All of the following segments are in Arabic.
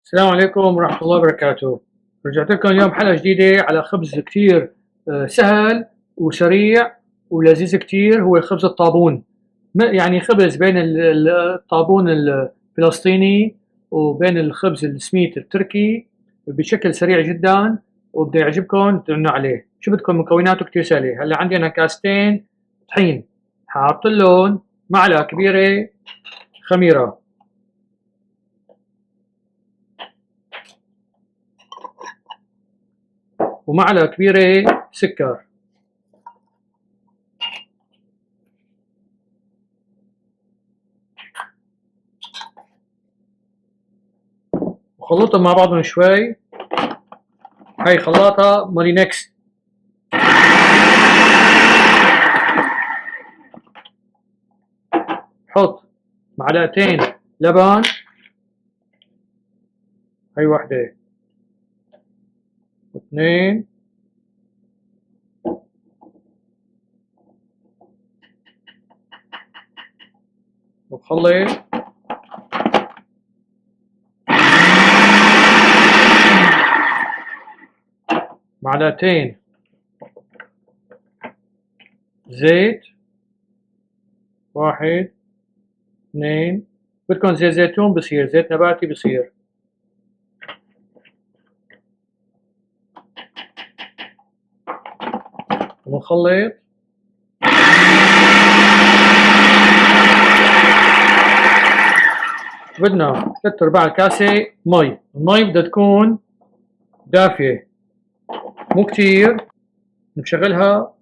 السلام عليكم ورحمة الله وبركاته. رجعت لكم اليوم حلقة جديدة على خبز كتير سهل وسريع ولذيذ كتير، هو خبز الطابون. يعني خبز بين الطابون الفلسطيني وبين الخبز السميت التركي بشكل سريع جدا، وبده يعجبكم تعملوا عليه. شو بدكم؟ مكوناته كتير سهلة. هلا عندي أنا كاستين طحين، حاط لهم معلقة كبيرة خميرة، ومعلقة كبيرة سكر، وخلطهم مع بعضهم شوي. هاي خلاطة مارينكس. حط معلقتين لبن، هاي واحدة واثنين، وبخلط معلقتين زيت، واحد اثنين، بدكم زيت زيتون بصير، زيت نباتي بصير، ونخلط. بدنا 3/4 الكاسة مي. المي بدها تكون دافية مو كتير. نشغلها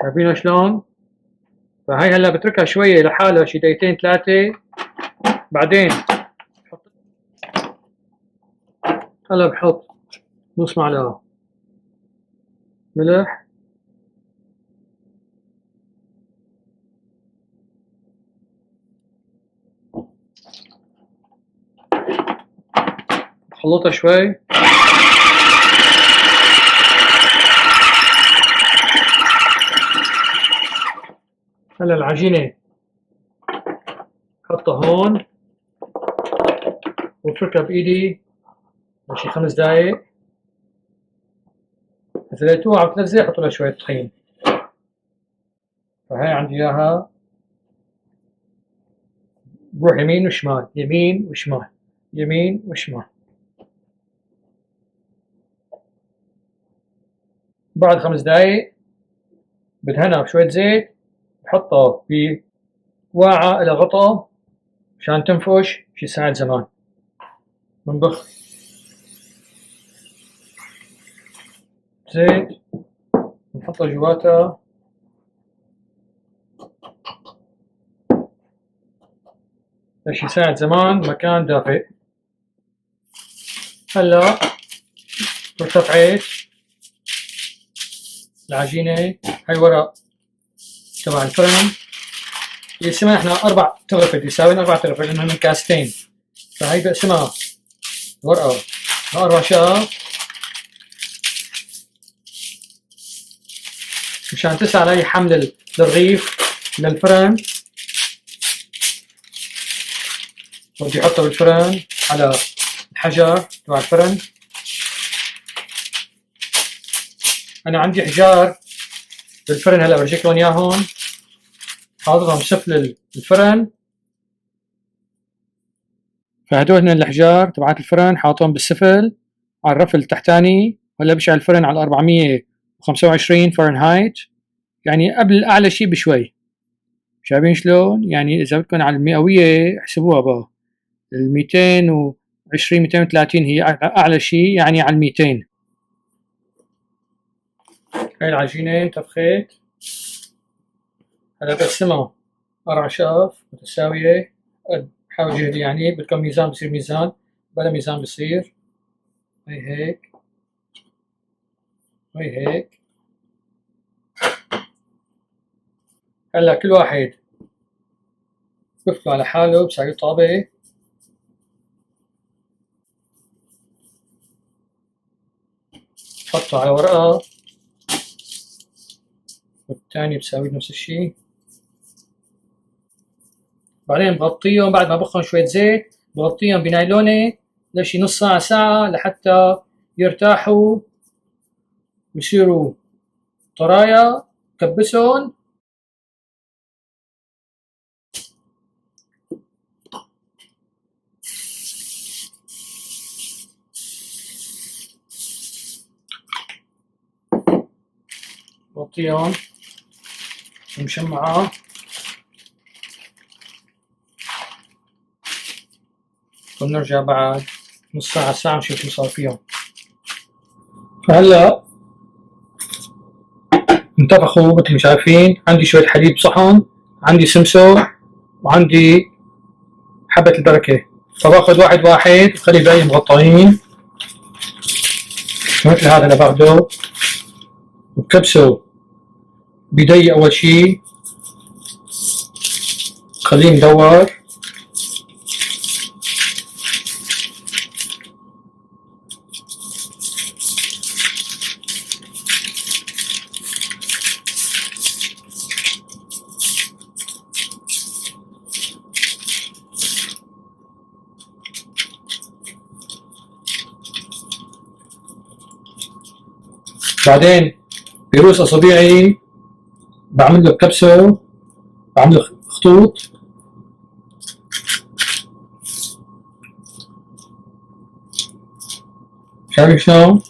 شايفينها شلون؟ فهي هلا بتركها شوية لحالها شي دقيقتين ثلاثة، بعدين هلا بحط نص معلقة ملح، خلطها شوي. هلا العجينة حطها هون وفركها بإيدي لشي 5 دقايق. إذا لقيتوها عم تلزق حطوا لها شوية طحين. فهي عندي إياها، بروح يمين وشمال يمين وشمال يمين وشمال. بعد 5 دقايق بدهنها بشوية زيت، بحطها بواعة إلى غطا مشان تنفش شي ساعة زمان. بنبخ زيت بنحطها جواتها، لشي ساعة زمان مكان دافئ. هلا ارتفعت العجينة. هاي ورق تبع الفرن، يقسمها احنا 4 تغرفة، يساوي 4 تغرفة لأنه من كاستين. فهي بقسمها ورقة ل4 شقق مشان تسهل علي حمل الرغيف للفرن. بدي احطها بالفرن على الحجر تبع الفرن. انا عندي حجار بالفرن هلا برجيكم اياهم، حاططهم بسفل الفرن. فهدول هن الحجار تبعات الفرن حاطهم بالسفل على الرف التحتاني. هلا بشعل الفرن على 425 فرنهايت، يعني قبل اعلى شيء بشوي. شايفين شلون؟ يعني اذا بدكم على المئوية احسبوها بقى، ال 220 230 هي اعلى شيء، يعني على 200. هاي العجينة انتفخت. هلا بقسمها 4 شقف متساوية قد حوجي. يعني بدكم ميزان بصير ميزان، بلا ميزان بصير. هي هيك وهي هيك. هلا كل واحد بفله على حاله بساوي طابة. حطه على ورقة، والثاني بساوي نفس الشيء. بعدين بغطيهم بعد ما بخن شوية زيت، بغطيهم بنايلونة لشي نص ساعة ساعة لحتى يرتاحوا ويصيروا طرايا. كبسهم بغطيهم بمشمعة، ونرجع بعد نص ساعة ساعة نشوف شو صار فيهم. فهلا انطبخوا مثل ما شايفين. عندي شوية حليب صحن، عندي سمسم، وعندي حبة البركة. فباخذ واحد واحد وخلي الباقي مغطيين مثل هذا اللي باخده، وبكبسه بدي أول شي خليه مدور. بعدين بروس أصابعي بعمل له بكبسه، بعمل له خطوط. شايف شلون؟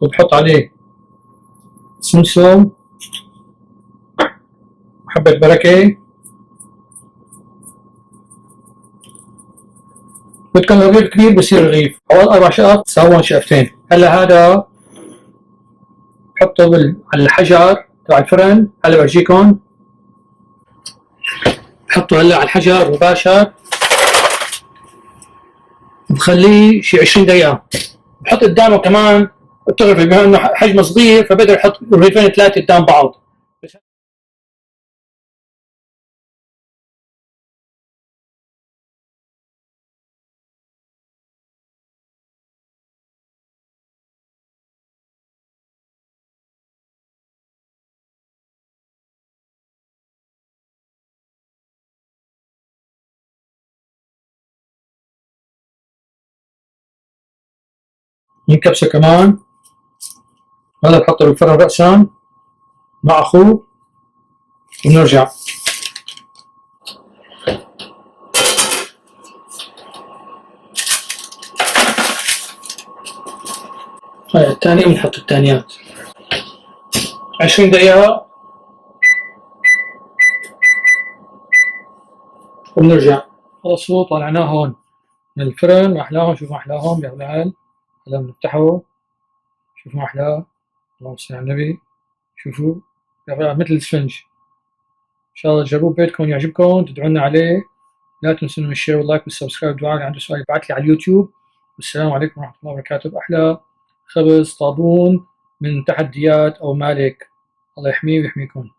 وبحط عليه سمسم وحبة بركة. بدكم رغيف كبير بصير رغيف، أول 4 شقف تساوون شقفتين. هلا هذا بحطه على الحجر تبع الفرن. هلا برجيكم بحطه هلا على الحجر مباشر، بخليه شي 20 دقيقة. بحط قدامه كمان بتعرف بما انه حجمه صغير فبقدر يحط رغيفين 3 قدام بعض. من كبسة كمان. هذا بحطه بالفرن رأسا مع أخوه ونرجع. هاي الثانية بنحط الثانيات 20 دقيقة وبنرجع. خلصوا طلعناه هون من الفرن. ما أحلاهم، شوفوا ما أحلاهم يا ولاد. هلا بنفتحه، شوفوا ما أحلاه. اللهم صل على النبي. شوفوا يا ولاد مثل الاسفنج. إن شاء الله تجربوه ببيتكم يعجبكم، تدعونا عليه. لا تنسوا الشير واللايك والسبسكرايب والدعاء. اللي عنده سؤال يبعث لي على اليوتيوب. والسلام عليكم ورحمة الله وبركاته. بأحلى خبز طابون من تحديات أو مالك. الله يحميه ويحميكم.